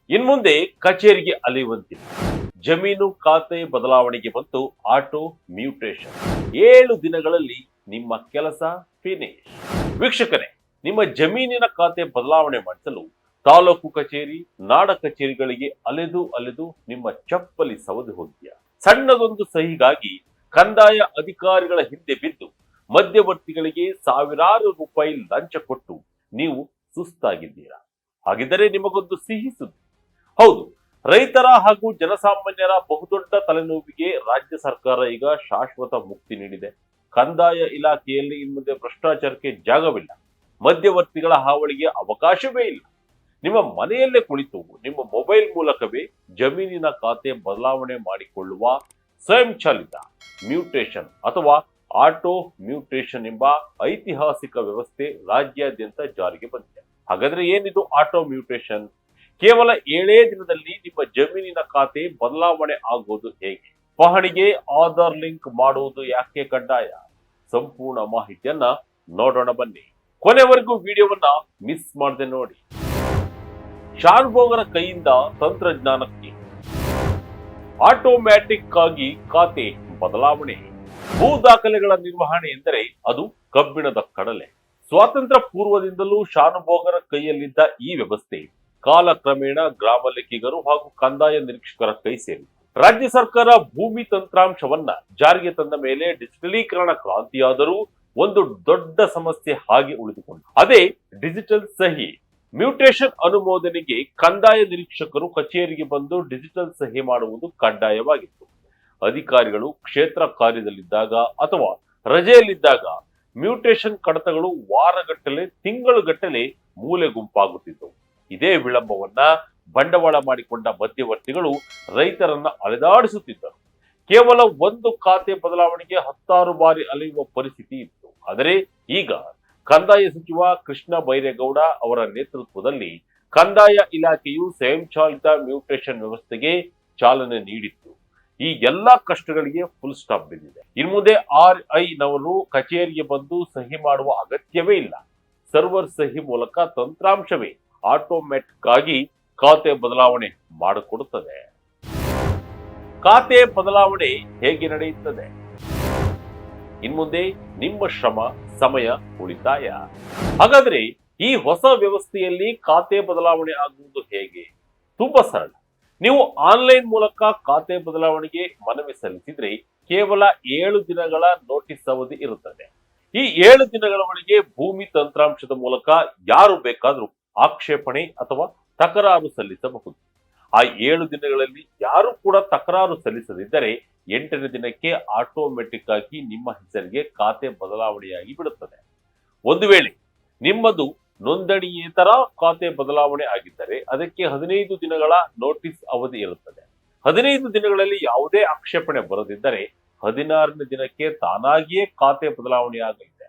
ಇನ್ಮುಂದೆ ಕಚೇರಿಗೆ ಅಲೆಯುವಂತಿಲ್ಲ. ಜಮೀನು ಖಾತೆ ಬದಲಾವಣೆಗೆ ಬಂತು ಆಟೋ ಮ್ಯೂಟೇಷನ್. 7 ದಿನಗಳಲ್ಲಿ ನಿಮ್ಮ ಕೆಲಸ ಫಿನಿಶ್. ವೀಕ್ಷಕರೇ, ನಿಮ್ಮ ಜಮೀನಿನ ಖಾತೆ ಬದಲಾವಣೆ ಮಾಡಿಸಲು ತಾಲೂಕು ಕಚೇರಿ, ನಾಡ ಕಚೇರಿಗಳಿಗೆ ಅಲೆದು ನಿಮ್ಮ ಚಪ್ಪಲಿ ಸವದು ಹೋಗಿದೆಯಾ? ಸಣ್ಣದೊಂದು ಸಹಿಗಾಗಿ ಕಂದಾಯ ಅಧಿಕಾರಿಗಳ ಹಿಂದೆ ಬಿದ್ದು ಮಧ್ಯವರ್ತಿಗಳಿಗೆ ಸಾವಿರಾರು ರೂಪಾಯಿ ಲಂಚ ಕೊಟ್ಟು ನೀವು ಸುಸ್ತಾಗಿದ್ದೀರಾ? ಹಾಗಿದ್ದರೆ ನಿಮಗೊಂದು ಸಿಹಿ ಸುದ್ದಿ. ಹೌದು, ರೈತರ ಹಾಗೂ ಜನಸಾಮಾನ್ಯರ ಬಹುದೊಡ್ಡ ತಲೆನೋವಿಗೆ ರಾಜ್ಯ ಸರ್ಕಾರ ಈಗ ಶಾಶ್ವತ ಮುಕ್ತಿ ನೀಡಿದೆ. ಕಂದಾಯ ಇಲಾಖೆಯಲ್ಲಿ ಇನ್ಮುಂದೆ ಭ್ರಷ್ಟಾಚಾರಕ್ಕೆ ಜಾಗವಿಲ್ಲ, ಮಧ್ಯವರ್ತಿಗಳ ಹಾವಳಿಗೆ ಅವಕಾಶವೇ ಇಲ್ಲ. ನಿಮ್ಮ ಮನೆಯಲ್ಲೇ ಕುಳಿತು ನಿಮ್ಮ ಮೊಬೈಲ್ ಮೂಲಕವೇ ಜಮೀನಿನ ಖಾತೆ ಬದಲಾವಣೆ ಮಾಡಿಕೊಳ್ಳುವ ಸ್ವಯಂಚಾಲಿತ ಮ್ಯೂಟೇಷನ್ ಅಥವಾ ಆಟೋ ಮ್ಯೂಟೇಷನ್ ಎಂಬ ಐತಿಹಾಸಿಕ ವ್ಯವಸ್ಥೆ ರಾಜ್ಯಾದ್ಯಂತ ಜಾರಿಗೆ ಬಂದಿದೆ. ಹಾಗಾದ್ರೆ ಏನಿದು ಆಟೋ ಮ್ಯೂಟೇಷನ್? ಕೇವಲ 7 ದಿನದಲ್ಲಿ ನಿಮ್ಮ ಜಮೀನಿನ ಖಾತೆ ಬದಲಾವಣೆ ಆಗುವುದು ಹೇಗೆ? ಪಹಣಿಗೆ ಆಧಾರ್ ಲಿಂಕ್ ಮಾಡುವುದು ಯಾಕೆ ಕಡ್ಡಾಯ? ಸಂಪೂರ್ಣ ಮಾಹಿತಿಯನ್ನ ನೋಡೋಣ ಬನ್ನಿ. ಕೊನೆವರೆಗೂ ವಿಡಿಯೋವನ್ನ ಮಿಸ್ ಮಾಡದೆ ನೋಡಿ. ಶಾನುಭೋಗರ ಕೈಯಿಂದ ತಂತ್ರಜ್ಞಾನಕ್ಕೆ ಆಟೋಮ್ಯಾಟಿಕ್ ಆಗಿ ಖಾತೆ ಬದಲಾವಣೆ. ಭೂ ದಾಖಲೆಗಳ ನಿರ್ವಹಣೆ ಎಂದರೆ ಅದು ಕಬ್ಬಿಣದ ಕಡಲೆ. ಸ್ವಾತಂತ್ರ್ಯ ಪೂರ್ವದಿಂದಲೂ ಶಾನುಭೋಗರ ಕೈಯಲ್ಲಿದ್ದ ಈ ವ್ಯವಸ್ಥೆ ಕಾಲಕ್ರಮೇಣ ಗ್ರಾಮ ಲೆಕ್ಕಿಗರು ಹಾಗೂ ಕಂದಾಯ ನಿರೀಕ್ಷಕರ ಕೈ ಸೇರಿತು. ರಾಜ್ಯ ಸರ್ಕಾರ ಭೂಮಿ ತಂತ್ರಾಂಶವನ್ನ ಜಾರಿಗೆ ತಂದ ಮೇಲೆ ಡಿಜಿಟಲೀಕರಣ ಕ್ರಾಂತಿಯಾದರೂ ಒಂದು ದೊಡ್ಡ ಸಮಸ್ಯೆ ಹಾಗೆ ಉಳಿದುಕೊಂಡು, ಅದೇ ಡಿಜಿಟಲ್ ಸಹಿ. ಮ್ಯೂಟೇಷನ್ ಅನುಮೋದನೆಗೆ ಕಂದಾಯ ನಿರೀಕ್ಷಕರು ಕಚೇರಿಗೆ ಬಂದು ಡಿಜಿಟಲ್ ಸಹಿ ಮಾಡುವುದು ಕಡ್ಡಾಯವಾಗಿತ್ತು. ಅಧಿಕಾರಿಗಳು ಕ್ಷೇತ್ರ ಕಾರ್ಯದಲ್ಲಿದ್ದಾಗ ಅಥವಾ ರಜೆಯಲ್ಲಿದ್ದಾಗ ಮ್ಯೂಟೇಷನ್ ಕಡತಗಳು ವಾರಗಟ್ಟಲೆ, ತಿಂಗಳುಗಟ್ಟಲೆ ಮೂಲೆ ಗುಂಪಾಗುತ್ತಿದ್ದವು. ಇದೇ ವಿಳಂಬವನ್ನ ಬಂಡವಾಳ ಮಾಡಿಕೊಂಡ ಮಧ್ಯವರ್ತಿಗಳು ರೈತರನ್ನ ಅಲೆದಾಡಿಸುತ್ತಿದ್ದರು. ಕೇವಲ ಒಂದು ಖಾತೆ ಬದಲಾವಣೆಗೆ 10 ಬಾರಿ ಅಲೆಯುವ ಪರಿಸ್ಥಿತಿ ಇತ್ತು. ಆದರೆ ಈಗ ಕಂದಾಯ ಸಚಿವ ಕೃಷ್ಣ ಬೈರೇಗೌಡ ಅವರ ನೇತೃತ್ವದಲ್ಲಿ ಕಂದಾಯ ಇಲಾಖೆಯು ಸ್ವಯಂಚಾಲಿತ ಮ್ಯೂಟೇಷನ್ ವ್ಯವಸ್ಥೆಗೆ ಚಾಲನೆ ನೀಡಿತ್ತು. ಈ ಎಲ್ಲಾ ಕಷ್ಟಗಳಿಗೆ ಫುಲ್ ಸ್ಟಾಪ್ ಬಿದ್ದಿದೆ. ಇನ್ಮುಂದೆ RI ನವರು ಕಚೇರಿಗೆ ಬಂದು ಸಹಿ ಮಾಡುವ ಅಗತ್ಯವೇ ಇಲ್ಲ. ಸರ್ವರ್ ಸಹಿ ಮೂಲಕ ತಂತ್ರಾಂಶವೇ ಆಟೋಮ್ಯಾಟಿಕ್ ಆಗಿ ಖಾತೆ ಬದಲಾವಣೆ ಮಾಡಿಕೊಡುತ್ತದೆ. ಖಾತೆ ಬದಲಾವಣೆ ಹೇಗೆ ನಡೆಯುತ್ತದೆ? ಇನ್ಮುಂದೆ ನಿಮ್ಮ ಶ್ರಮ, ಸಮಯ ಉಳಿತಾಯ. ಹಾಗಾದ್ರೆ ಈ ಹೊಸ ವ್ಯವಸ್ಥೆಯಲ್ಲಿ ಖಾತೆ ಬದಲಾವಣೆ ಆಗುವುದು ಹೇಗೆ? ತುಂಬಾ ಸರಳ. ನೀವು ಆನ್ಲೈನ್ ಮೂಲಕ ಖಾತೆ ಬದಲಾವಣೆಗೆ ಮನವಿ ಸಲ್ಲಿಸಿದ್ರೆ ಕೇವಲ 7 ದಿನಗಳ ನೋಟಿಸ್ ಅವಧಿ ಇರುತ್ತದೆ. ಈ 7 ದಿನಗಳ ಒಳಗೆ ಭೂಮಿ ತಂತ್ರಾಂಶದ ಮೂಲಕ ಯಾರು ಬೇಕಾದ್ರೂ ಆಕ್ಷೇಪಣೆ ಅಥವಾ ತಕರಾರು ಸಲ್ಲಿಸಬಹುದು. ಆ 7 ದಿನಗಳಲ್ಲಿ ಯಾರು ಕೂಡ ತಕರಾರು ಸಲ್ಲಿಸದಿದ್ದರೆ 8ನೇ ದಿನಕ್ಕೆ ಆಟೋಮೆಟಿಕ್ ಆಗಿ ನಿಮ್ಮ ಹೆಸರಿಗೆ ಖಾತೆ ಬದಲಾವಣೆಯಾಗಿ ಬಿಡುತ್ತದೆ. ಒಂದು ವೇಳೆ ನಿಮ್ಮದು ನೋಂದಣಿಯೇತರ ಖಾತೆ ಬದಲಾವಣೆ ಆಗಿದ್ದರೆ ಅದಕ್ಕೆ 15 ದಿನಗಳ ನೋಟಿಸ್ ಅವಧಿ ಇರುತ್ತದೆ. 15 ದಿನಗಳಲ್ಲಿ ಯಾವುದೇ ಆಕ್ಷೇಪಣೆ ಬರದಿದ್ದರೆ 16ನೇ ದಿನಕ್ಕೆ ತಾನಾಗಿಯೇ ಖಾತೆ ಬದಲಾವಣೆಯಾಗಲಿದೆ.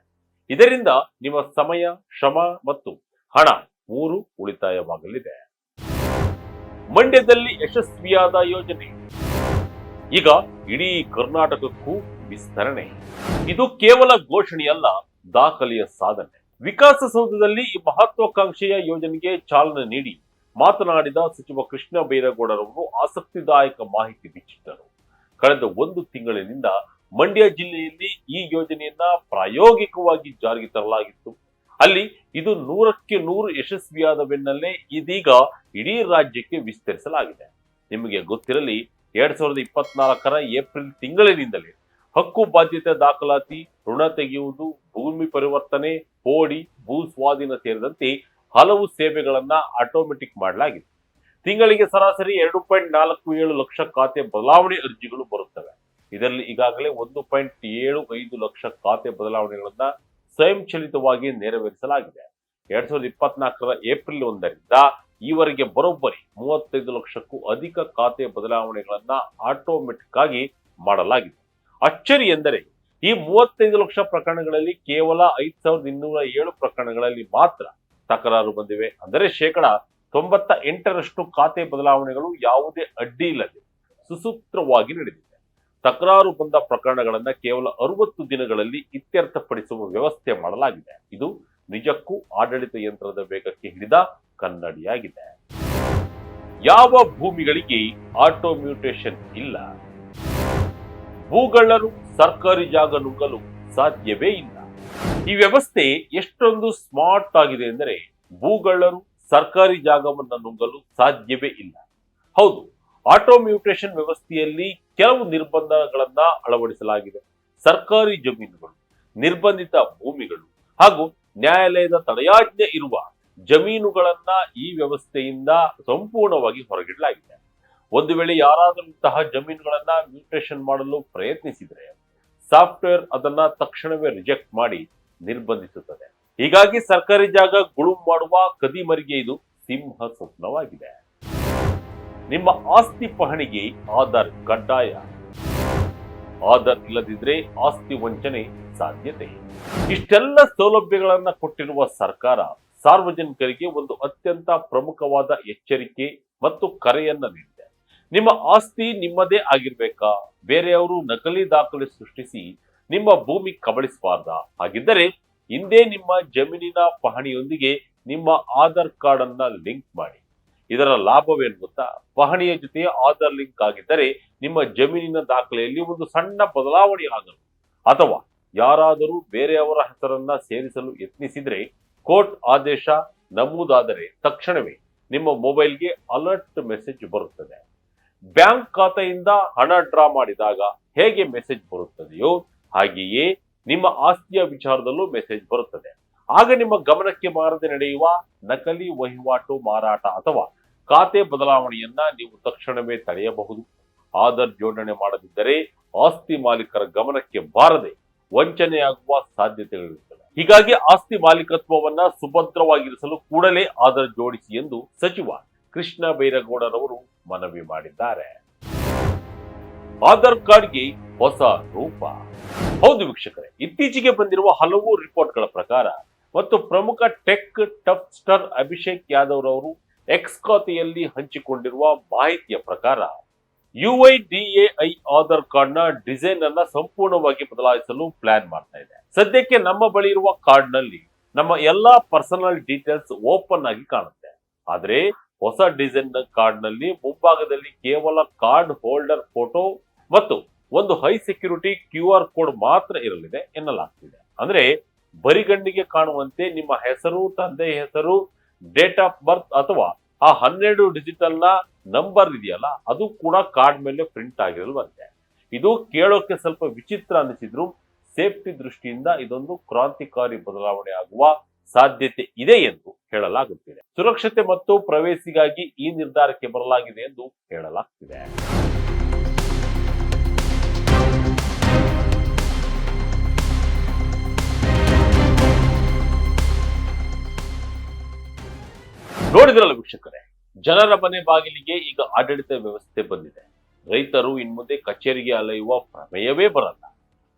ಇದರಿಂದ ನಿಮ್ಮ ಸಮಯ, ಶ್ರಮ ಮತ್ತು ಹಣ 3 ಉಳಿತಾಯವಾಗಲಿದೆ. ಮಂಡ್ಯದಲ್ಲಿ ಯಶಸ್ವಿಯಾದ ಯೋಜನೆ ಈಗ ಇಡೀ ಕರ್ನಾಟಕಕ್ಕೂ ವಿಸ್ತರಣೆ. ಇದು ಕೇವಲ ಘೋಷಣೆಯಲ್ಲ, ದಾಖಲೆಯ ಸಾಧನೆ. ವಿಕಾಸಸೌಧದಲ್ಲಿ ಈ ಮಹತ್ವಾಕಾಂಕ್ಷೆಯ ಯೋಜನೆಗೆ ಚಾಲನೆ ನೀಡಿ ಮಾತನಾಡಿದ ಸಚಿವ ಕೃಷ್ಣ ಬೈರೇಗೌಡರವರು ಆಸಕ್ತಿದಾಯಕ ಮಾಹಿತಿ ಬಿಚ್ಚಿಟ್ಟರು. ಕಳೆದ 1 ತಿಂಗಳಿನಿಂದ ಮಂಡ್ಯ ಜಿಲ್ಲೆಯಲ್ಲಿ ಈ ಯೋಜನೆಯನ್ನ ಪ್ರಾಯೋಗಿಕವಾಗಿ ಜಾರಿಗೆ ತರಲಾಗಿತ್ತು. ಅಲ್ಲಿ ಇದು 100ಕ್ಕೆ 100 ಯಶಸ್ವಿಯಾದ ಬೆನ್ನಲ್ಲೇ ಇದೀಗ ಇಡೀ ರಾಜ್ಯಕ್ಕೆ ವಿಸ್ತರಿಸಲಾಗಿದೆ. ನಿಮಗೆ ಗೊತ್ತಿರಲಿ, 2024ರ ಏಪ್ರಿಲ್ ತಿಂಗಳಿನಿಂದಲೇ ಹಕ್ಕು ಬಾಧ್ಯತೆ ದಾಖಲಾತಿ, ಋಣ ತೆಗೆಯುವುದು, ಭೂಮಿ ಪರಿವರ್ತನೆ, ಪೋಡಿ, ಭೂ ಸ್ವಾಧೀನ ಸೇರಿದಂತೆ ಹಲವು ಸೇವೆಗಳನ್ನ ಆಟೋಮೆಟಿಕ್ ಮಾಡಲಾಗಿದೆ. ತಿಂಗಳಿಗೆ ಸರಾಸರಿ 2.47 ಲಕ್ಷ ಖಾತೆ ಬದಲಾವಣೆ ಅರ್ಜಿಗಳು ಬರುತ್ತವೆ. ಇದರಲ್ಲಿ ಈಗಾಗಲೇ 1.75 ಲಕ್ಷ ಖಾತೆ ಬದಲಾವಣೆಗಳನ್ನ ಸ್ವಯಂಚಾಲಿತವಾಗಿ ನೆರವೇರಿಸಲಾಗಿದೆ. 2024ರ ಏಪ್ರಿಲ್ 1ರಿಂದ ಈವರೆಗೆ ಬರೋಬ್ಬರಿ 35 ಲಕ್ಷಕ್ಕೂ ಅಧಿಕ ಖಾತೆ ಬದಲಾವಣೆಗಳನ್ನ ಆಟೋಮೆಟಿಕ್ ಆಗಿ ಮಾಡಲಾಗಿದೆ. ಅಚ್ಚರಿ ಎಂದರೆ ಈ 35 ಲಕ್ಷ ಪ್ರಕರಣಗಳಲ್ಲಿ ಕೇವಲ 5207 ಪ್ರಕರಣಗಳಲ್ಲಿ ಮಾತ್ರ ತಕರಾರು ಬಂದಿವೆ. ಅಂದರೆ 98% ಖಾತೆ ಬದಲಾವಣೆಗಳು ಯಾವುದೇ ಅಡ್ಡಿ ಇಲ್ಲದೆ ಸುಸೂತ್ರವಾಗಿ ನಡೆದಿದೆ. ತಕರಾರು ಬಂದ ಪ್ರಕರಣಗಳನ್ನ ಕೇವಲ 60 ದಿನಗಳಲ್ಲಿ ಇತ್ಯರ್ಥಪಡಿಸುವ ವ್ಯವಸ್ಥೆ ಮಾಡಲಾಗಿದೆ. ಇದು ನಿಜಕ್ಕೂ ಆಡಳಿತ ಯಂತ್ರದ ವೇಗಕ್ಕೆ ಹಿಡಿದ ಕನ್ನಡಿಯಾಗಿದೆ. ಯಾವ ಭೂಮಿಗಳಿಗೆ ಆಟೋ ಮ್ಯೂಟೇಶನ್ ಇಲ್ಲ? ಭೂಗಳ್ಳರು ಸರ್ಕಾರಿ ಜಾಗ ನುಂಗಲು ಸಾಧ್ಯವೇ ಇಲ್ಲ. ಈ ವ್ಯವಸ್ಥೆ ಎಷ್ಟೊಂದು ಸ್ಮಾರ್ಟ್ ಆಗಿದೆ ಎಂದರೆ ಭೂಗಳ್ಳರು ಸರ್ಕಾರಿ ಜಾಗವನ್ನು ನುಂಗಲು ಸಾಧ್ಯವೇ ಇಲ್ಲ. ಹೌದು, ಆಟೋ ಮ್ಯೂಟೇಶನ್ ವ್ಯವಸ್ಥೆಯಲ್ಲಿ ಕೆಲವು ನಿರ್ಬಂಧಗಳನ್ನ ಅಳವಡಿಸಲಾಗಿದೆ. ಸರ್ಕಾರಿ ಜಮೀನುಗಳು, ನಿರ್ಬಂಧಿತ ಭೂಮಿಗಳು ಹಾಗೂ ನ್ಯಾಯಾಲಯದ ತಡೆಯಾಜ್ಞೆ ಇರುವ ಜಮೀನುಗಳನ್ನ ಈ ವ್ಯವಸ್ಥೆಯಿಂದ ಸಂಪೂರ್ಣವಾಗಿ ಹೊರಗಿಡಲಾಗಿದೆ. ಒಂದು ವೇಳೆ ಯಾರಾದರೂ ಇಂತಹ ಜಮೀನುಗಳನ್ನ ಮ್ಯೂಟೇಶನ್ ಮಾಡಲು ಪ್ರಯತ್ನಿಸಿದರೆ ಸಾಫ್ಟ್ವೇರ್ ಅದನ್ನ ತಕ್ಷಣವೇ ರಿಜೆಕ್ಟ್ ಮಾಡಿ ನಿರ್ಬಂಧಿಸುತ್ತದೆ. ಹೀಗಾಗಿ ಸರ್ಕಾರಿ ಜಾಗ ಗುಳುಂ ಮಾಡುವ ಕದಿಮರಿಗೆ ಇದು ಸಿಂಹ ಸ್ವಪ್ನವಾಗಿದೆ. ನಿಮ್ಮ ಆಸ್ತಿ ಪಹಣಿಗೆ ಆಧಾರ್ ಕಡ್ಡಾಯ. ಆಧಾರ್ ಇಲ್ಲದಿದ್ರೆ ಆಸ್ತಿ ವಂಚನೆ ಸಾಧ್ಯತೆ. ಇಷ್ಟೆಲ್ಲ ಸೌಲಭ್ಯಗಳನ್ನ ಕೊಟ್ಟಿರುವ ಸರ್ಕಾರ ಸಾರ್ವಜನಿಕರಿಗೆ ಒಂದು ಅತ್ಯಂತ ಪ್ರಮುಖವಾದ ಎಚ್ಚರಿಕೆ ಮತ್ತು ಕರೆಯನ್ನ ನೀಡಿದೆ. ನಿಮ್ಮ ಆಸ್ತಿ ನಿಮ್ಮದೇ ಆಗಿರ್ಬೇಕಾ? ಬೇರೆಯವರು ನಕಲಿ ದಾಖಲೆ ಸೃಷ್ಟಿಸಿ ನಿಮ್ಮ ಭೂಮಿ ಕಬಳಿಸಬಾರ್ದಾ? ಹಾಗಿದ್ದರೆ ಹಿಂದೆ ನಿಮ್ಮ ಜಮೀನಿನ ಪಹಣಿಯೊಂದಿಗೆ ನಿಮ್ಮ ಆಧಾರ್ ಕಾರ್ಡ್ ಅನ್ನ ಲಿಂಕ್ ಮಾಡಿ. ಇದರ ಲಾಭವೇನು ಗೊತ್ತಾ? ಪಹಣಿಯ ಜೊತೆ ಆಧಾರ್ ಲಿಂಕ್ ಆಗಿದ್ದರೆ ನಿಮ್ಮ ಜಮೀನಿನ ದಾಖಲೆಯಲ್ಲಿ ಒಂದು ಸಣ್ಣ ಬದಲಾವಣೆ ಆಗಲು ಅಥವಾ ಯಾರಾದರೂ ಬೇರೆಯವರ ಹೆಸರನ್ನ ಸೇರಿಸಲು ಯತ್ನಿಸಿದ್ರೆ ಕೋರ್ಟ್ ಆದೇಶ ನಮೂದಾದರೆ ತಕ್ಷಣವೇ ನಿಮ್ಮ ಮೊಬೈಲ್ಗೆ ಅಲರ್ಟ್ ಮೆಸೇಜ್ ಬರುತ್ತದೆ. ಬ್ಯಾಂಕ್ ಖಾತೆಯಿಂದ ಹಣ ಡ್ರಾ ಮಾಡಿದಾಗ ಹೇಗೆ ಮೆಸೇಜ್ ಬರುತ್ತದೆಯೋ ಹಾಗೆಯೇ ನಿಮ್ಮ ಆಸ್ತಿಯ ವಿಚಾರದಲ್ಲೂ ಮೆಸೇಜ್ ಬರುತ್ತದೆ. ಆಗ ನಿಮ್ಮ ಗಮನಕ್ಕೆ ಬಾರದೆ ನಡೆಯುವ ನಕಲಿ ವಹಿವಾಟು, ಮಾರಾಟ ಅಥವಾ ಖಾತೆ ಬದಲಾವಣೆಯನ್ನ ನೀವು ತಕ್ಷಣವೇ ತಡೆಯಬಹುದು. ಆಧಾರ್ ಜೋಡಣೆ ಮಾಡದಿದ್ದರೆ ಆಸ್ತಿ ಮಾಲೀಕರ ಗಮನಕ್ಕೆ ಬಾರದೆ ವಂಚನೆಯಾಗುವ ಸಾಧ್ಯತೆಗಳಿರುತ್ತವೆ. ಹೀಗಾಗಿ ಆಸ್ತಿ ಮಾಲೀಕತ್ವವನ್ನ ಸುಭದ್ರವಾಗಿರಿಸಲು ಕೂಡಲೇ ಆಧಾರ್ ಜೋಡಿಸಿ ಎಂದು ಸಚಿವ ಕೃಷ್ಣ ಬೈರೇಗೌಡರವರು ಮನವಿ ಮಾಡಿದ್ದಾರೆ. ಆಧಾರ್ ಕಾರ್ಡ್ಗೆ ಹೊಸ ರೂಪ. ಹೌದು ವೀಕ್ಷಕರೇ, ಇತ್ತೀಚೆಗೆ ಬಂದಿರುವ ಹಲವು ರಿಪೋರ್ಟ್ಗಳ ಪ್ರಕಾರ ಮತ್ತು ಪ್ರಮುಖ tech tough star Abhishek Yadav ರವರು ಎಕ್ಸ್ ಖಾತೆಯಲ್ಲಿ ಹಂಚಿಕೊಂಡಿರುವ ಮಾಹಿತಿಯ ಪ್ರಕಾರ UIDAI ಆಧಾರ್ ಕಾರ್ಡ್ ನ ಡಿಸೈನ್ ಅನ್ನ ಸಂಪೂರ್ಣವಾಗಿ ಬದಲಾಯಿಸಲು ಪ್ಲಾನ್ ಮಾಡ್ತಾ ಇದೆ. ಸದ್ಯಕ್ಕೆ ನಮ್ಮ ಬಳಿ ಇರುವ ಕಾರ್ಡ್ ನಲ್ಲಿ ನಮ್ಮ ಎಲ್ಲಾ ಪರ್ಸನಲ್ ಡೀಟೇಲ್ಸ್ ಓಪನ್ ಆಗಿ ಕಾಣುತ್ತೆ. ಆದ್ರೆ ಹೊಸ ಡಿಸೈನ್ ಕಾರ್ಡ್ ನಲ್ಲಿ ಮುಂಭಾಗದಲ್ಲಿ ಕೇವಲ ಕಾರ್ಡ್ ಹೋಲ್ಡರ್ ಫೋಟೋ ಮತ್ತು ಒಂದು ಹೈ ಸೆಕ್ಯೂರಿಟಿ QR ಕೋಡ್ ಮಾತ್ರ ಇರಲಿದೆ ಎನ್ನಲಾಗ್ತಿದೆ. ಅಂದ್ರೆ ಬರಿಗಣ್ಣಿಗೆ ಕಾಣುವಂತೆ ನಿಮ್ಮ ಹೆಸರು, ತಂದೆಯ ಹೆಸರು, ಡೇಟ್ ಆಫ್ ಬರ್ತ್ ಅಥವಾ ಆ 12 ಡಿಜಿಟಲ್ ನ ನಂಬರ್ ಇದೆಯಲ್ಲ ಅದು ಕೂಡ ಕಾರ್ಡ್ ಮೇಲೆ ಪ್ರಿಂಟ್ ಆಗಿರಲ್ವಂತೆ. ಇದು ಕೇಳೋಕೆ ಸ್ವಲ್ಪ ವಿಚಿತ್ರ ಅನಿಸಿದ್ರು ಸೇಫ್ಟಿ ದೃಷ್ಟಿಯಿಂದ ಇದೊಂದು ಕ್ರಾಂತಿಕಾರಿ ಬದಲಾವಣೆ ಆಗುವ ಸಾಧ್ಯತೆ ಇದೆ ಎಂದು ಹೇಳಲಾಗುತ್ತಿದೆ. ಸುರಕ್ಷತೆ ಮತ್ತು ಪ್ರವೇಶಿಗಾಗಿ ಈ ನಿರ್ಧಾರಕ್ಕೆ ಬರಲಾಗಿದೆ ಎಂದು ಹೇಳಲಾಗ್ತಿದೆ. ನೋಡಿದ್ರಲ್ಲ ವೀಕ್ಷಕರೇ, ಜನರ ಮನೆ ಬಾಗಿಲಿಗೆ ಈಗ ಆಡಳಿತ ವ್ಯವಸ್ಥೆ ಬಂದಿದೆ. ರೈತರು ಇನ್ಮುಂದೆ ಕಚೇರಿಗೆ ಅಲೆಯುವ ಪ್ರಮೇಯವೇ ಬರಲ್ಲ.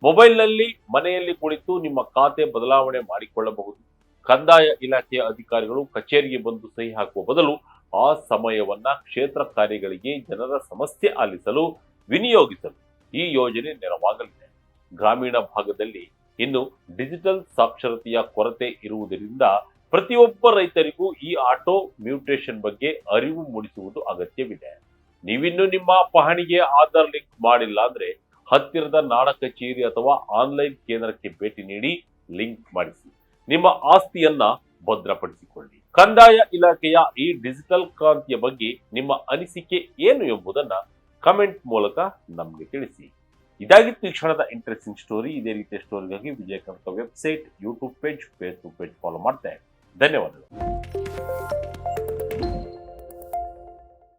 ಮೊಬೈಲ್ನಲ್ಲಿ ಮನೆಯಲ್ಲಿ ಕುಳಿತು ನಿಮ್ಮ ಖಾತೆ ಬದಲಾವಣೆ ಮಾಡಿಕೊಳ್ಳಬಹುದು. ಕಂದಾಯ ಇಲಾಖೆಯ ಅಧಿಕಾರಿಗಳು ಕಚೇರಿಗೆ ಬಂದು ಸಹಿ ಹಾಕುವ ಬದಲು ಆ ಸಮಯವನ್ನ ಕ್ಷೇತ್ರ ಕಾರ್ಯಗಳಿಗೆ, ಜನರ ಸಮಸ್ಯೆ ಆಲಿಸಲು ವಿನಿಯೋಗಿಸಲು ಈ ಯೋಜನೆ ನೆರವಾಗಲಿದೆ. ಗ್ರಾಮೀಣ ಭಾಗದಲ್ಲಿ ಇನ್ನು ಡಿಜಿಟಲ್ ಸಾಕ್ಷರತೆಯ ಕೊರತೆ ಇರುವುದರಿಂದ ಪ್ರತಿಯೊಬ್ಬ ರೈತರಿಗೂ ಈ ಆಟೋ ಮ್ಯೂಟೇಶನ್ ಬಗ್ಗೆ ಅರಿವು ಮೂಡಿಸುವುದು ಅಗತ್ಯವಿದೆ. ನೀವಿನ್ನು ನಿಮ್ಮ ಪಹಣಿಗೆ ಆಧಾರ್ ಲಿಂಕ್ ಮಾಡಿಲ್ಲ ಅಂದ್ರೆ ಹತ್ತಿರದ ನಾಡ ಕಚೇರಿ ಅಥವಾ ಆನ್ಲೈನ್ ಕೇಂದ್ರಕ್ಕೆ ಭೇಟಿ ನೀಡಿ ಲಿಂಕ್ ಮಾಡಿಸಿ. ನಿಮ್ಮ ಆಸ್ತಿಯನ್ನ ಭದ್ರಪಡಿಸಿಕೊಳ್ಳಿ. ಕಂದಾಯ ಇಲಾಖೆಯ ಈ ಡಿಜಿಟಲ್ ಕ್ರಾಂತಿಯ ಬಗ್ಗೆ ನಿಮ್ಮ ಅನಿಸಿಕೆ ಏನು ಎಂಬುದನ್ನ ಕಮೆಂಟ್ ಮೂಲಕ ನಮಗೆ ತಿಳಿಸಿ. ಇದಾಗಿತ್ತು ಈ ಕ್ಷಣದ ಇಂಟ್ರೆಸ್ಟಿಂಗ್ ಸ್ಟೋರಿ. ಇದೇ ರೀತಿಯ ಸ್ಟೋರಿಗಾಗಿ Vijaya Kanaka website, YouTube page, Facebook page follow ಮಾಡ್ತಾ ಇರಿ. ಧನ್ಯವಾದಗಳು.